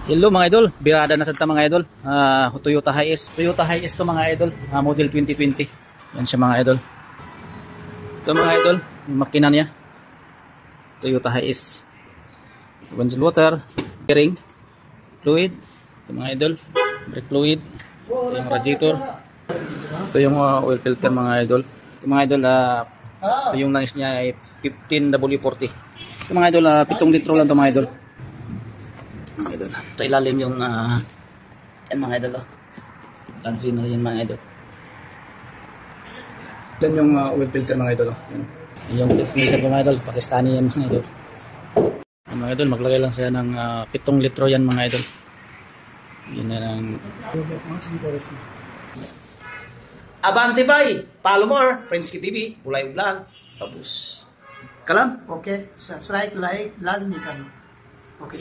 Hello mga idol, birada na sa mga idol. Toyota Hiace. Toyota Hiace to mga idol, model 2020. Yan siya mga idol. Ito mga idol, yung makina niya. Toyota Hiace. Windshield water, bearing, fluid. Ito mga idol, brake fluid. Ito yung radiator. Ito yung oil filter mga idol. Ito mga idol, ito yung langis niya ay 15W40. Ito mga idol, 7 litro lang ito mga idol. Mga idol, ito ilalim yung yan mga idol. Country na yan mga idol. Yan yung oil filter mga idol. Yan. Yung technician ko mga idol, Pakistani yan mga idol. Yan mga idol, maglagay lang siya ng 7 litro yan mga idol. Yan na lang. Abante bye! Follow more! Friends TV, Bulay Vlog. Babus. Kalam? Okay subscribe like लाजमी करना ओके